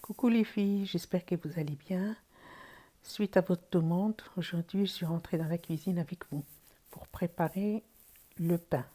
Coucou les filles, j'espère que vous allez bien. Suite à votre demande, aujourd'hui je suis rentrée dans la cuisine avec vous pour préparer le pain.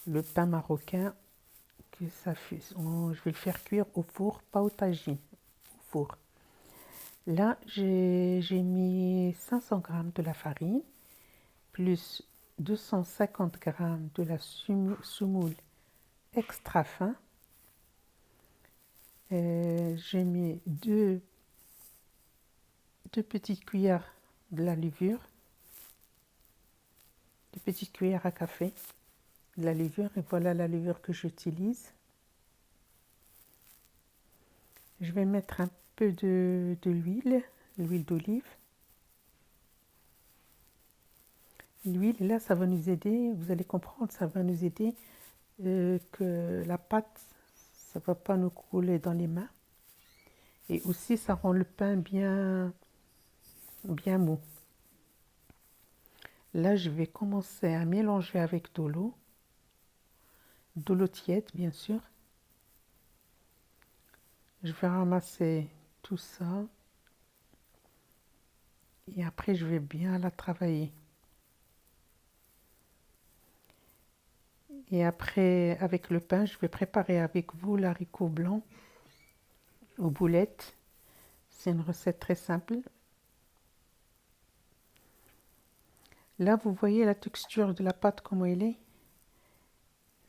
Le pain marocain, je vais le faire cuire au four, pas au tagine, au four. Là, j'ai mis 500 g de la farine, plus 250 g de la semoule extra fin. J'ai mis deux petites cuillères de la levure, 2 petites cuillères à café de la levure, et voilà la levure que j'utilise. Je vais mettre un peu de l'huile d'olive. L'huile, là, ça va nous aider, vous allez comprendre, ça va nous aider que la pâte, ça ne va pas nous couler dans les mains. Et aussi, ça rend le pain bien mou. Là, je vais commencer à mélanger avec de l'eau tiède, bien sûr. Je vais ramasser tout ça et après, je vais bien la travailler. Et après, avec le pain, je vais préparer avec vous l'haricot blanc aux boulettes. C'est une recette très simple. Là, vous voyez la texture de la pâte, comment elle est.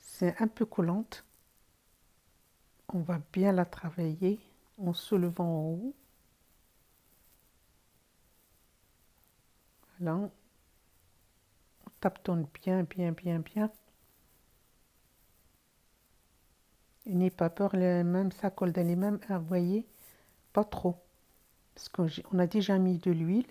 C'est un peu collante. On va bien la travailler en soulevant en haut. Voilà. On tapetonne bien. Et n'ayez pas peur, même ça colle dans les mains, vous voyez, pas trop. Parce qu'on a déjà mis de l'huile.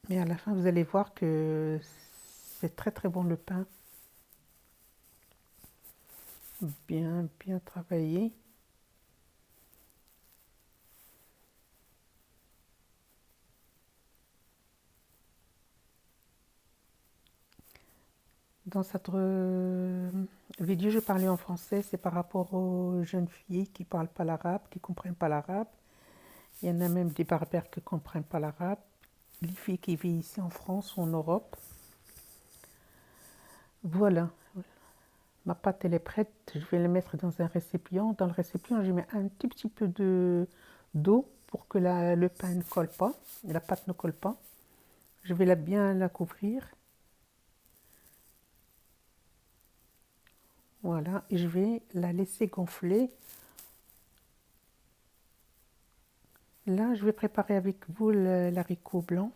Mais à la fin, vous allez voir que c'est très très bon le pain. Bien travaillé. Dans cette vidéo, je parlais en français, c'est par rapport aux jeunes filles qui ne parlent pas l'arabe, qui ne comprennent pas l'arabe. Il y en a même des berbères qui ne comprennent pas l'arabe. Les filles qui vivent ici en France ou en Europe. Voilà, ma pâte elle est prête. Je vais la mettre dans un récipient. Dans le récipient, je mets un tout petit peu d'eau pour que le pain ne colle pas, la pâte ne colle pas. Je vais bien la couvrir. Voilà, et je vais la laisser gonfler. Là, je vais préparer avec vous l'haricot blanc.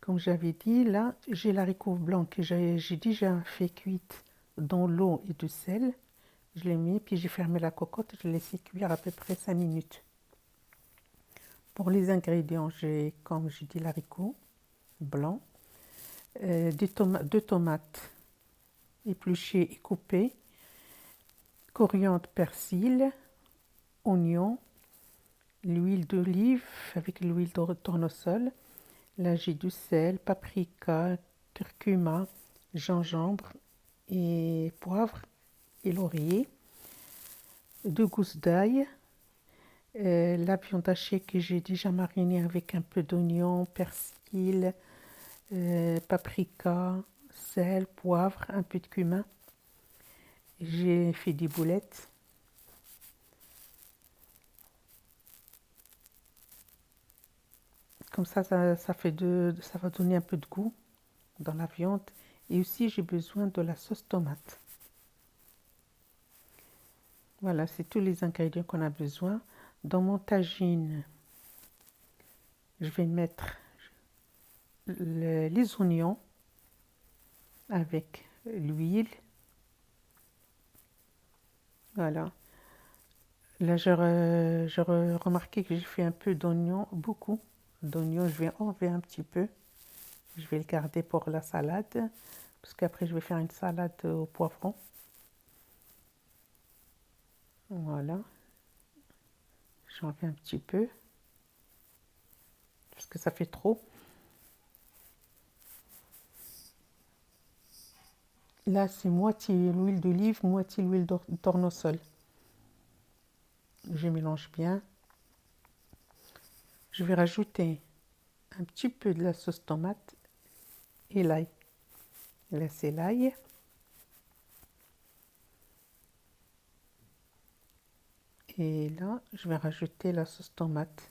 Comme j'avais dit, là, j'ai l'haricot blanc que j'ai déjà fait cuire dans l'eau et du sel. Je l'ai mis, puis j'ai fermé la cocotte, je l'ai laissé cuire à peu près 5 minutes. Pour les ingrédients, j'ai, comme j'ai dit, l'haricot blanc, 2 tomates épluchées et coupées, coriandre, persil, oignon, l'huile d'olive avec l'huile de tournesol. Là, j'ai du sel, paprika, curcuma, gingembre et poivre et laurier. 2 gousses d'ail. La viande hachée que j'ai déjà marinée avec un peu d'oignon, persil, paprika, sel, poivre, un peu de cumin. J'ai fait des boulettes. Comme ça va donner un peu de goût dans la viande. Et aussi, j'ai besoin de la sauce tomate. Voilà, c'est tous les ingrédients qu'on a besoin. Dans mon tagine, je vais mettre les oignons avec l'huile. Voilà. Là, je remarqué que j'ai fait un peu d'oignon, beaucoup d'oignon. Je vais enlever un petit peu. Je vais le garder pour la salade, parce qu'après, je vais faire une salade au poivron. Voilà. J'en fais un petit peu, parce que ça fait trop. Là, c'est moitié l'huile d'olive, moitié l'huile de tournesol. Je mélange bien. Je vais rajouter un petit peu de la sauce tomate et l'ail. Là, c'est l'ail. Et là, je vais rajouter la sauce tomate.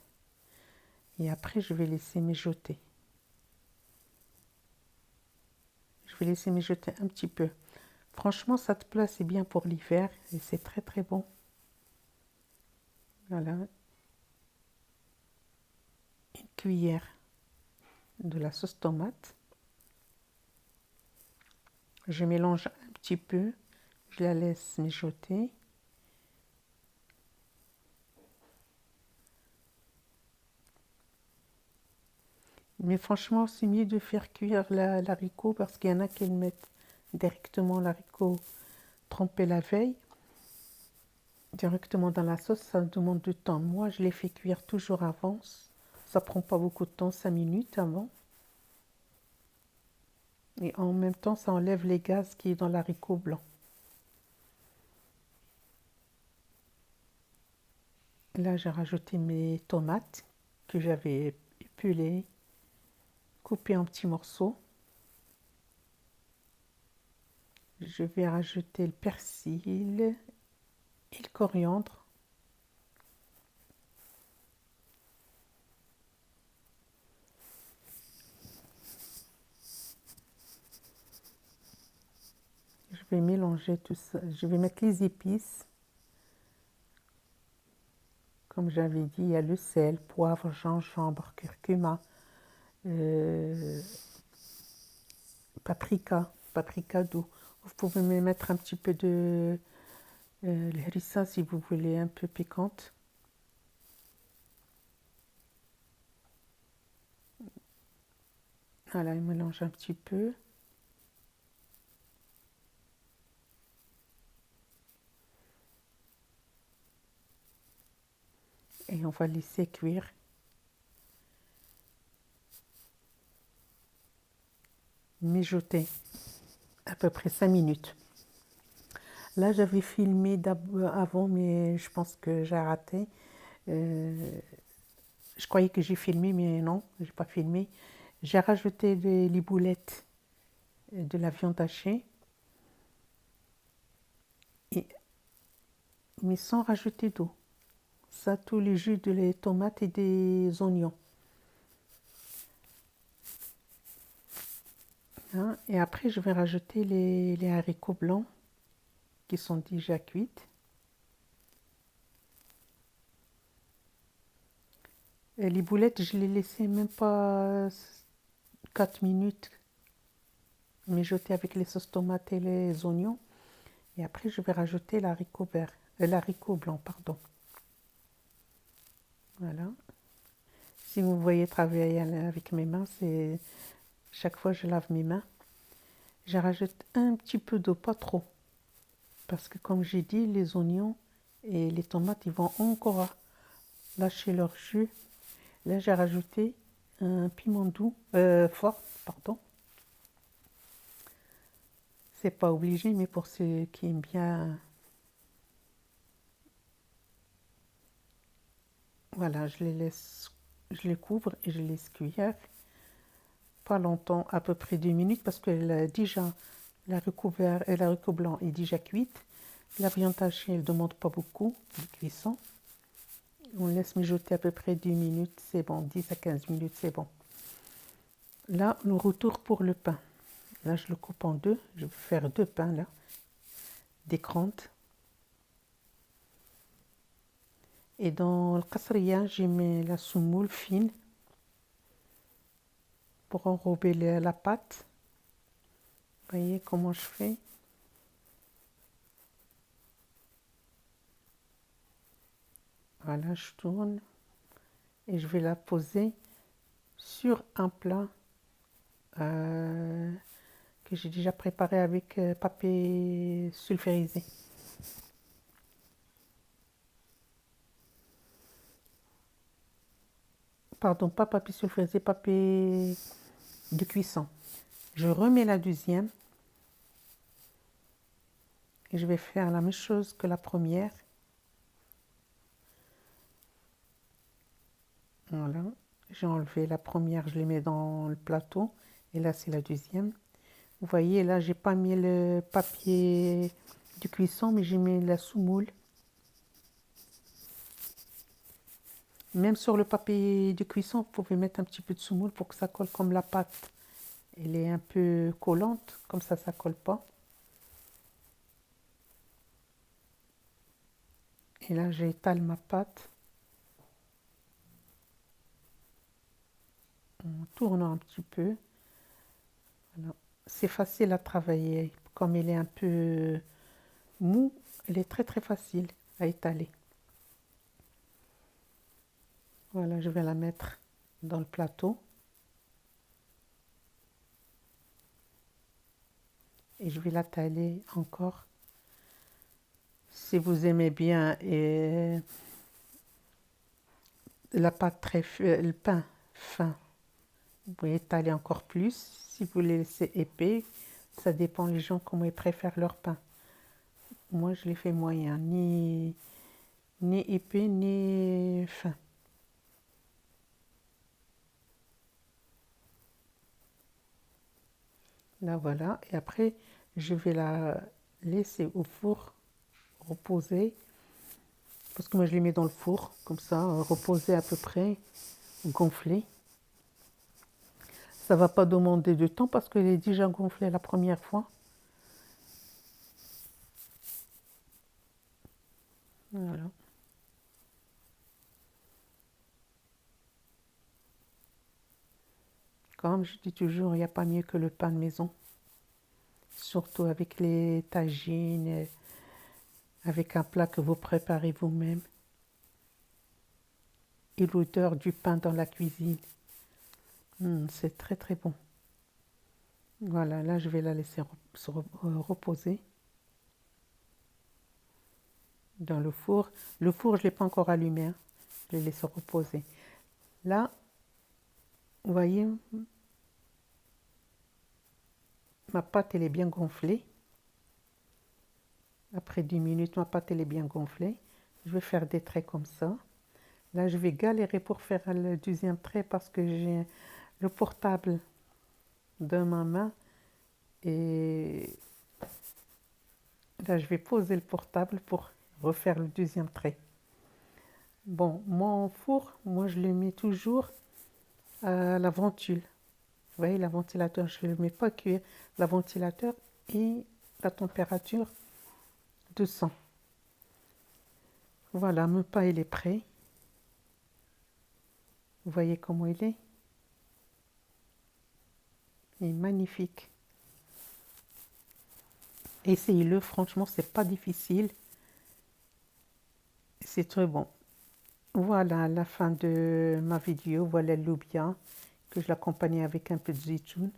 Et après, je vais laisser mijoter. Je vais laisser mijoter un petit peu. Franchement, cette plat, c'est bien pour l'hiver et c'est très très bon. Voilà. Une cuillère de la sauce tomate. Je mélange un petit peu. Je la laisse mijoter. Mais franchement, c'est mieux de faire cuire l'haricot parce qu'il y en a qui le mettent directement l'haricot trempé la veille, directement dans la sauce. Ça demande du temps. Moi, je les fais cuire toujours avant. Ça prend pas beaucoup de temps, 5 minutes avant. Et en même temps, ça enlève les gaz qui est dans l'haricot blanc. Là, j'ai rajouté mes tomates que j'avais épulées, coupées en petits morceaux. Je vais rajouter le persil et le coriandre. Je vais mélanger tout ça. Je vais mettre les épices. Comme j'avais dit, il y a le sel, poivre, gingembre, curcuma, euh, paprika doux. Vous pouvez me mettre un petit peu de l'harissa si vous voulez, un peu piquante. Voilà, je mélange un petit peu. Et on va laisser cuire. Mijoter à peu près 5 minutes. Là, j'avais filmé avant, mais je pense que j'ai raté. Je croyais que j'ai filmé, mais non, j'ai pas filmé. J'ai rajouté les boulettes de la viande hachée, mais sans rajouter d'eau. Ça, tous les jus de les tomates et des oignons. Hein, et après, je vais rajouter les haricots blancs qui sont déjà cuits. Et les boulettes, je les laissais même pas 4 minutes mijoter avec les sauces tomates et les oignons. Et après, je vais rajouter l'haricot blanc, pardon. Voilà. Si vous voyez travailler avec mes mains, c'est chaque fois je lave mes mains. Je rajoute un petit peu d'eau, pas trop. Parce que comme j'ai dit, les oignons et les tomates, ils vont encore lâcher leur jus. Là, j'ai rajouté un piment doux, fort, pardon. C'est pas obligé, mais pour ceux qui aiment bien. Voilà, je les couvre et je les laisse cuire. Pas longtemps, à peu près 2 minutes, parce que déjà, l'haricot blanc est déjà cuite. La viande hachée, elle ne demande pas beaucoup de cuisson. On laisse mijoter à peu près 10 minutes, c'est bon, 10 à 15 minutes, c'est bon. Là, le retour pour le pain. Là, je le coupe en deux. Je vais faire 2 pains, là, des crantes. Et dans le kasriya, j'ai mis la semoule fine pour enrober la pâte. Vous voyez comment je fais? Voilà, je tourne et je vais la poser sur un plat que j'ai déjà préparé avec papier sulfurisé. Pardon, pas papier sulfurisé, papier de cuisson. Je remets la deuxième. Et je vais faire la même chose que la première. Voilà, j'ai enlevé la première, je l'ai mis dans le plateau. Et là, c'est la deuxième. Vous voyez, là, j'ai pas mis le papier de cuisson, mais j'ai mis la semoule. Même sur le papier de cuisson, vous pouvez mettre un petit peu de semoule pour que ça colle comme la pâte. Elle est un peu collante, comme ça colle pas. Et là, j'étale ma pâte en tournant un petit peu. Voilà. C'est facile à travailler. Comme il est un peu mou, elle est très très facile à étaler. Voilà, je vais la mettre dans le plateau. Et je vais la tailler encore. Si vous aimez bien la pâte le pain fin, vous pouvez étaler encore plus. Si vous le laissez épais, ça dépend les gens comment ils préfèrent leur pain. Moi, je l'ai fait moyen, ni épais, ni fin. Là, voilà. Et après, je vais la laisser au four reposer. Parce que moi, je les mets dans le four, comme ça, reposer à peu près, gonfler. Ça va pas demander de temps parce qu'elle est déjà gonflée la première fois. Voilà. Comme je dis toujours, il n'y a pas mieux que le pain de maison. Surtout avec les tagines, avec un plat que vous préparez vous-même. Et l'odeur du pain dans la cuisine. C'est très très bon. Voilà, là je vais la laisser reposer dans le four. Le four, je ne l'ai pas encore allumé, hein. Je l'ai laissé reposer. Là, vous voyez, ma pâte elle est bien gonflée. Après 10 minutes, ma pâte elle est bien gonflée. Je vais faire des traits comme ça. Là, je vais galérer pour faire le deuxième trait parce que j'ai le portable dans ma main. Et là, je vais poser le portable pour refaire le deuxième trait. Bon, mon four, moi, je le mets toujours à la ventule. Vous voyez, la ventilateur, je ne le mets pas cuire. La ventilateur et la température 200. Voilà, mon pain, il est prêt. Vous voyez comment il est? Il est magnifique. Essayez-le, franchement, c'est pas difficile. C'est très bon. Voilà la fin de ma vidéo. Voilà le loubia que je l'accompagnais avec un peu de zitoun.